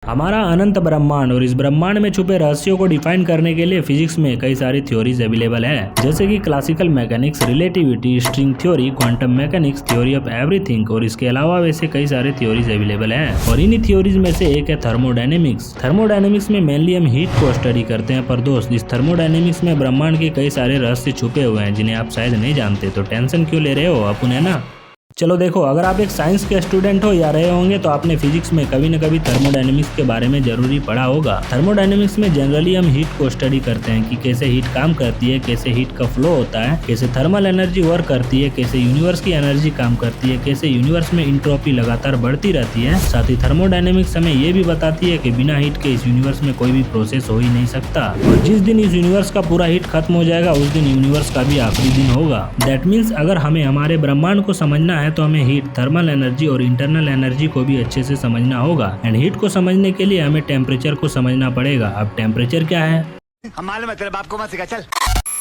हमारा अनंत ब्रह्मांड और इस ब्रह्मांड में छुपे रहस्यों को डिफाइन करने के लिए फिजिक्स में कई सारी थ्योरीज अवेलेबल है, जैसे कि classical mechanics, relativity, string theory, quantum mechanics, theory of everything और इसके अलावा वैसे कई सारे थ्योरीज अवेलेबल है। और इन्हीं थ्योरीज में से एक है थर्मोडायनेमिक्स। थर्मोडायनेमिक्स में मेनली हम हीट को स्टडी करते हैं, पर दोस्त इस थर्मोडायनेमिक्स में ब्रह्मांड के कई सारे रहस्य छुपे हुए हैं जिन्हें आप शायद नहीं जानते। तो टेंशन क्यों ले रहे हो आप उन्हें ना। चलो देखो, अगर आप एक साइंस के स्टूडेंट हो या रहे होंगे तो आपने फिजिक्स में कभी न कभी थर्मोडायनेमिक्स के बारे में जरूरी पढ़ा होगा। थर्मोडायनेमिक्स में जनरली हम हीट को स्टडी करते हैं कि कैसे हीट काम करती है, कैसे हीट का फ्लो होता है, कैसे थर्मल एनर्जी वर्क करती है, कैसे यूनिवर्स की एनर्जी काम करती है, कैसे यूनिवर्स में इंट्रोपी लगातार बढ़ती रहती है। साथ ही थर्मोडायनेमिक्स हमें ये भी बताती है कि बिना हीट के इस यूनिवर्स में कोई भी प्रोसेस हो ही नहीं सकता, और जिस दिन इस यूनिवर्स का पूरा हीट खत्म हो जाएगा उस दिन यूनिवर्स का भी आखिरी दिन होगा। दैट मीन्स अगर हमें हमारे ब्रह्मांड को समझना है तो हमें हीट, थर्मल एनर्जी और इंटरनल एनर्जी को भी अच्छे से समझना होगा। एंड हीट को समझने के लिए हमें टेम्परेचर को समझना पड़ेगा। अब टेम्परेचर क्या है? हम मालूम है, तेरे बाप को मत सिखा, चल।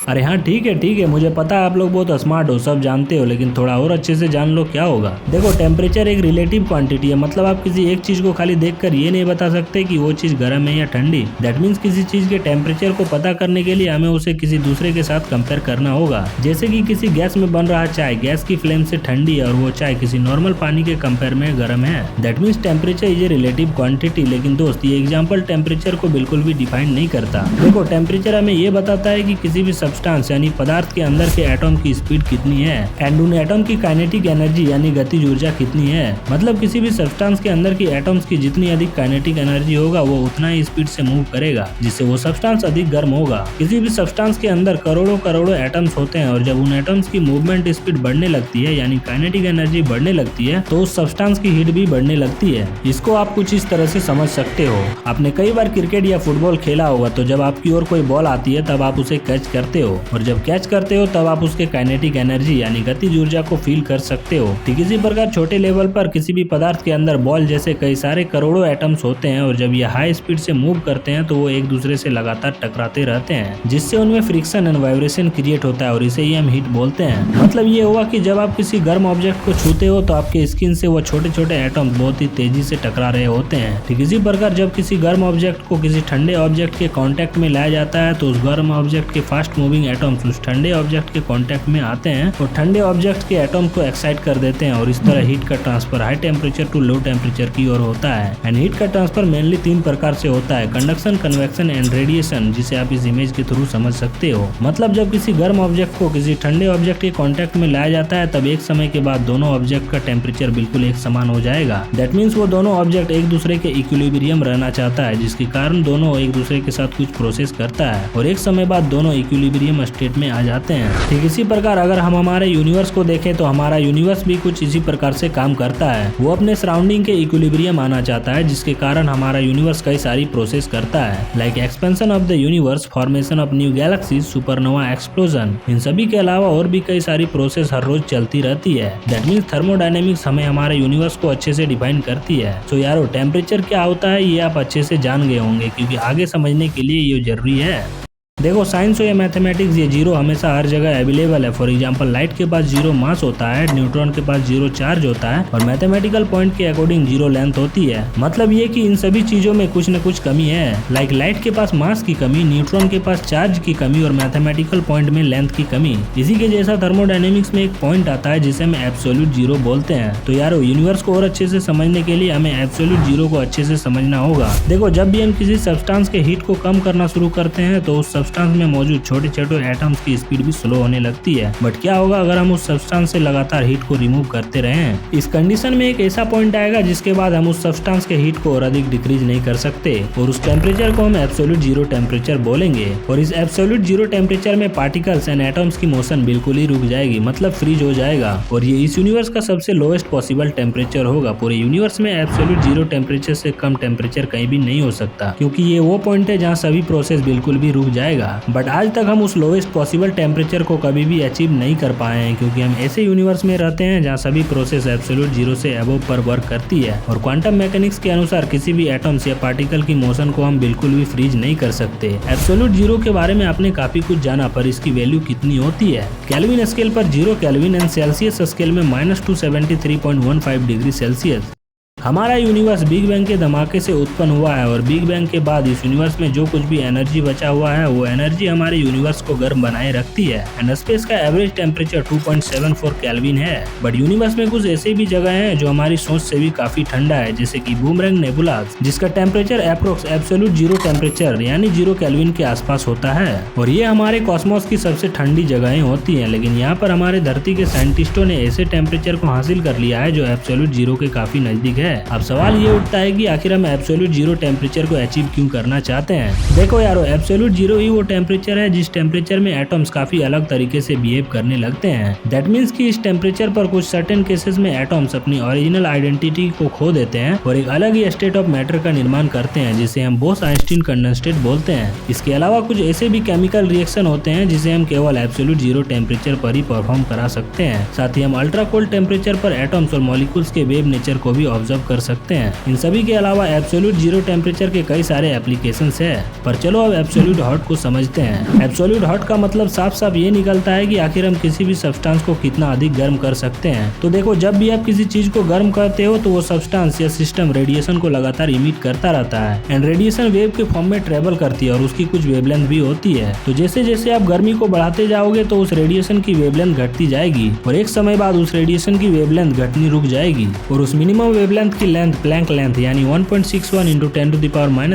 अरे हाँ ठीक है, मुझे पता है आप लोग बहुत स्मार्ट हो, सब जानते हो, लेकिन थोड़ा और अच्छे से जान लो क्या होगा। देखो, टेम्परेचर एक रिलेटिव क्वांटिटी है, मतलब आप किसी एक चीज को खाली देखकर ये नहीं बता सकते कि वो चीज गर्म है या ठंडी। दैट मीन्स किसी चीज के टेम्परेचर को पता करने के लिए हमें उसे किसी दूसरे के साथ कंपेयर करना होगा। जैसे कि किसी गैस में बन रहा चाय गैस की फ्लेम से ठंडी है और वो चाय किसी नॉर्मल पानी के कंपेयर में गर्म है। That means temperature is a relative quantity. लेकिन दोस्त, ये एग्जाम्पल टेम्परेचर को बिल्कुल भी डिफाइन नहीं करता। देखो, टेम्परेचर हमें ये बताता है कि किसी भी सब्सटेंस यानी पदार्थ के अंदर के एटम की स्पीड कितनी है एंड उन एटम की काइनेटिक एनर्जी यानी गतिज ऊर्जा कितनी है। मतलब किसी भी सब्सटेंस के अंदर की एटम्स की जितनी अधिक काइनेटिक एनर्जी होगा वो उतना ही स्पीड से मूव करेगा, जिससे वो सब्सटेंस अधिक गर्म होगा। किसी भी सब्सटेंस के अंदर करोड़ों करोड़ों एटम्स होते हैं और जब उन एटम्स की मूवमेंट स्पीड बढ़ने लगती है यानी काइनेटिक एनर्जी बढ़ने लगती है तो उस सब्सटेंस की हीट भी बढ़ने लगती है। इसको आप कुछ इस तरह से समझ सकते हो। आपने कई बार क्रिकेट या फुटबॉल खेला होगा, तो जब आपकी ओर कोई बॉल आती है तब आप उसे कैच करते हो, और जब कैच करते हो तब आप उसके काइनेटिक एनर्जी यानी गतिज ऊर्जा को फील कर सकते हो। ठीक इसी प्रकार छोटे लेवल पर किसी भी पदार्थ के अंदर बॉल जैसे कई सारे करोड़ों एटम्स होते हैं और जब ये हाई स्पीड से मूव करते हैं तो वो एक दूसरे से लगातार टकराते रहते हैं, जिससे उनमें फ्रिक्शन एंड वाइब्रेशन क्रिएट होता है और इसे ही हम हीट बोलते हैं। मतलब ये हुआ कि जब आप किसी गर्म ऑब्जेक्ट को छूते हो तो आपके स्किन से वो छोटे छोटे एटम्स बहुत ही तेजी से टकरा रहे होते हैं। ठीक इसी प्रकार जब किसी गर्म ऑब्जेक्ट को किसी ठंडे ऑब्जेक्ट के कांटेक्ट में लाया जाता है तो उस गर्म ऑब्जेक्ट के फास्ट मूविंग एटम्स उस ठंडे ऑब्जेक्ट के कांटेक्ट में आते हैं और ठंडे ऑब्जेक्ट के एटम को एक्साइट कर देते हैं, और इस तरह हीट का transfer high temperature to low temperature की ओर होता है। एंड हीट का ट्रांसफर मेनली 3 प्रकार से होता है: कंडक्शन, कन्वेक्शन एंड रेडिएशन, जिसे आप इस इमेज के थ्रू समझ सकते हो। मतलब जब किसी गर्म ऑब्जेक्ट को किसी ठंडे ऑब्जेक्ट के कांटेक्ट में लाया जाता है तब एक समय के बाद दोनों ऑब्जेक्ट का टेम्परेचर बिल्कुल एक समान हो जाएगा। दैट मीन्स वो दोनों ऑब्जेक्ट एक दूसरे के इक्विलिब्रियम रहना चाहता है, जिसके कारण दोनों एक दूसरे के साथ कुछ प्रोसेस करता है और एक समय बाद दोनों इक्विलिब्रियम स्टेट में आ जाते हैं। ठीक इसी प्रकार अगर हम हमारे यूनिवर्स को देखें तो हमारा यूनिवर्स भी कुछ इसी प्रकार से काम करता है। वो अपने सराउंडिंग के इक्विलिब्रियम आना चाहता है, जिसके कारण हमारा यूनिवर्स कई सारी प्रोसेस करता है, like expansion of the universe, formation of new galaxies, supernova explosion. इन सभी के अलावा और भी कई सारी प्रोसेस हर रोज चलती रहती है। दैट मीन्स थर्मोडायनेमिक्स हमें हमारे यूनिवर्स को अच्छे से डिफाइन करती है। तो यारो, टेम्परेचर क्या होता है ये आप अच्छे से जान गए होंगे, क्योंकि आगे समझने के लिए ये जरूरी है। देखो, साइंस हो या मैथमेटिक्स, ये जीरो हमेशा हर जगह अवेलेबल है। फॉर एग्जांपल, लाइट के पास जीरो मास होता है, न्यूट्रॉन के पास जीरो चार्ज होता है और मैथमेटिकल पॉइंट के अकॉर्डिंग जीरो लेंथ होती है। मतलब ये कि इन सभी चीजों में कुछ न कुछ कमी है, लाइक लाइट के पास मास की कमी, न्यूट्रॉन के पास चार्ज की कमी और मैथमेटिकल पॉइंट में लेंथ की कमी। इसी के जैसा थर्मोडायनेमिक्स में एक पॉइंट आता है जिसे हम एब्सोल्यूट जीरो बोलते हैं। तो यारो, यूनिवर्स को और अच्छे से समझने के लिए हमें एब्सोल्यूट जीरो को अच्छे से समझना होगा। देखो, जब भी हम किसी सब्सटेंस के हीट को कम करना शुरू करते हैं तो उस सब्सटेंस में मौजूद छोटे छोटे एटम्स की स्पीड भी स्लो होने लगती है। बट क्या होगा अगर हम उस सब्सटेंस से लगातार हीट को रिमूव करते रहें? इस कंडीशन में एक ऐसा पॉइंट आएगा जिसके बाद हम उस सब्सटेंस के हीट को और अधिक डिक्रीज नहीं कर सकते और उस टेम्परेचर को हम एब्सोल्यूट जीरो टेम्परेचर बोलेंगे। और इस एब्सोल्यूट जीरो टेम्परेचर में पार्टिकल्स एंड एटम्स की मोशन बिल्कुल ही रुक जाएगी, मतलब फ्रीज हो जाएगा। और ये इस यूनिवर्स का सबसे लोएस्ट पॉसिबल टेम्परेचर होगा। पूरे यूनिवर्स में एब्सोल्यूट जीरो टेम्परेचर से कम टेम्परेचर कहीं भी नहीं हो सकता, क्योंकि ये वो पॉइंट है जहाँ सभी प्रोसेस बिल्कुल भी रुक जाएगा। बट आज तक हम उस लोएस्ट पॉसिबल टेम्परेचर को कभी भी अचीव नहीं कर पाए हैं, क्योंकि हम ऐसे यूनिवर्स में रहते हैं जहाँ सभी प्रोसेस एब्सोल्यूट जीरो से अबव पर वर्क करती है। और क्वांटम मैकेनिक्स के अनुसार किसी भी एटम्स या पार्टिकल की मोशन को हम बिल्कुल भी फ्रीज नहीं कर सकते। एब्सोल्यूट जीरो के बारे में आपने काफी कुछ जाना, पर इसकी वैल्यू कितनी होती है? केल्विन स्केल पर 0 केल्विन एंड सेल्सियस स्केल में -273.15 डिग्री सेल्सियस। हमारा यूनिवर्स बिग बैंग के धमाके से उत्पन्न हुआ है और बिग बैंग के बाद इस यूनिवर्स में जो कुछ भी एनर्जी बचा हुआ है वो एनर्जी हमारे यूनिवर्स को गर्म बनाए रखती है। एंड स्पेस का एवरेज टेम्परेचर 2.74 केल्विन है। बट यूनिवर्स में कुछ ऐसे भी जगह हैं जो हमारी सोच से भी काफी ठंडा है, जैसे कि बूमरैंग नेबुला, जिसका temperature approx absolute zero temperature यानी 0 केल्विन के आसपास होता है और ये हमारे कॉस्मोस की सबसे ठंडी जगहें होती हैं। लेकिन यहाँ पर हमारे धरती के साइंटिस्टों ने ऐसे टेम्परेचर को हासिल कर लिया है जो एब्सोल्यूट जीरो के काफी नजदीक है। अब सवाल ये उठता है कि आखिर हम एब्सोल्यूट जीरो टेम्परेचर को अचीव क्यों करना चाहते हैं। देखो यारो, एब्सोल्यूट जीरो ही वो टेम्परेचर है जिस टेम्परेचर में एटम्स काफी अलग तरीके से बिहेव करने लगते हैं। दैट मीन्स कि इस टेम्परेचर पर कुछ सर्टेन केसेस में एटम्स अपनी ओरिजिनल आइडेंटिटी को खो देते हैं और एक अलग ही स्टेट ऑफ मैटर का निर्माण करते हैं, जिसे हम बोस-आइंस्टीन कंडेंसेट बोलते हैं। इसके अलावा कुछ ऐसे भी केमिकल रिएक्शन होते हैं जिसे हम केवल एब्सोल्यूट जीरो टेम्परेचर पर ही परफॉर्म करा सकते हैं। साथ ही हम अल्ट्रा कोल्ड टेम्परेचर पर एटम्स और मॉलिक्यूल्स के वेव नेचर को भी ऑब्जर्व कर सकते हैं। इन सभी के अलावा एब्सोल्यूट जीरो टेम्परेचर के कई सारे एप्लीकेशंस है। पर चलो अब एब्सोल्यूट हॉट को समझते हैं। एब्सोल्यूट हॉट का मतलब साफ साफ ये निकलता है कि आखिर हम किसी भी सब्सटेंस को कितना अधिक गर्म कर सकते हैं। तो देखो, जब भी आप किसी चीज को गर्म करते हो तो वो सब्सटेंस या सिस्टम रेडिएशन को लगातार इमिट करता रहता है एंड रेडिएशन वेव के फॉर्म में ट्रेवल करती है और उसकी कुछ वेवलेंथ भी होती है। तो जैसे जैसे आप गर्मी को बढ़ाते जाओगे तो उस रेडिएशन की वेवलेंथ घटती जाएगी और एक समय बाद उस रेडिएशन की वेवलेंथ घटनी रुक जाएगी और उस मिनिमम वेवलेंथ की लेंथ प्लैंक लेंथ यानी 1.61 ×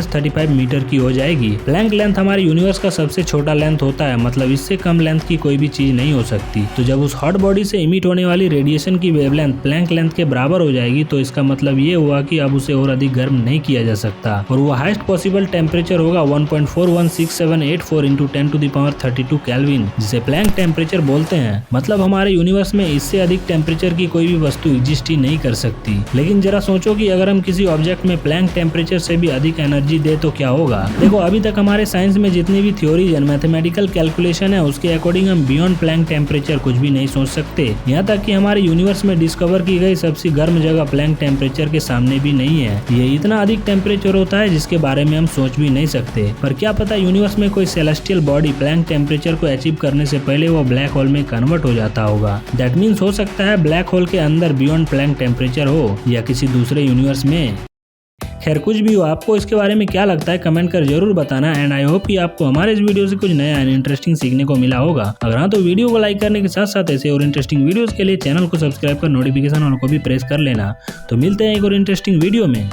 10⁻⁻³ मीटर की हो जाएगी। प्लैंक लेंथ हमारे यूनिवर्स का सबसे छोटा लेंथ होता है, मतलब इससे कम लेंथ की कोई भी चीज नहीं हो सकती। तो जब उस हॉट बॉडी से इमिट होने वाली रेडिएशन की वेवलेंथ प्लैंक लेंथ के बराबर हो जाएगी तो इसका मतलब ये हुआ कि अब उसे और अधिक गर्म नहीं किया जा सकता और वो हाईएस्ट पॉसिबल टेम्परेचर होगा 1.416784 × 10⁻32 केल्विन, जिसे प्लैंक टेम्परेचर बोलते हैं। मतलब हमारे यूनिवर्स में इससे अधिक टेम्परेचर की कोई भी वस्तु एग्जिस्ट ही नहीं कर सकती। लेकिन जरा सोचो कि अगर हम किसी ऑब्जेक्ट में प्लैंक टेम्परेचर से भी अधिक एनर्जी दे तो क्या होगा। देखो, अभी तक हमारे साइंस में जितनी भी थ्योरीज एंड मैथमेटिकल कैलकुलेशन है उसके अकॉर्डिंग हम बियॉन्ड प्लैंक टेम्परेचर कुछ भी नहीं सोच सकते। यहाँ तक कि हमारे यूनिवर्स में डिस्कवर की गई सबसे गर्म जगह प्लैंक टेम्परेचर के सामने भी नहीं है। ये इतना अधिक टेम्परेचर होता है जिसके बारे में हम सोच भी नहीं सकते। पर क्या पता यूनिवर्स में कोई सेलेस्टियल बॉडी प्लैंक टेम्परेचर को अचीव करने से पहले वो ब्लैक होल में कन्वर्ट हो जाता होगा। दैट मीन्स हो सकता है ब्लैक होल के अंदर बियॉन्ड प्लैंक टेम्परेचर हो या किसी दूसरे यूनिवर्स में। खैर, कुछ भी हो, आपको इसके बारे में क्या लगता है कमेंट कर जरूर बताना। एंड आई होप कि आपको हमारे इस वीडियो से कुछ नया एंड इंटरेस्टिंग सीखने को मिला होगा। अगर हाँ तो वीडियो को लाइक करने के साथ साथ ऐसे और इंटरेस्टिंग वीडियोस के लिए चैनल को सब्सक्राइब कर नोटिफिकेशन ऑन को भी प्रेस कर लेना। तो मिलते हैं एक और इंटरेस्टिंग वीडियो में।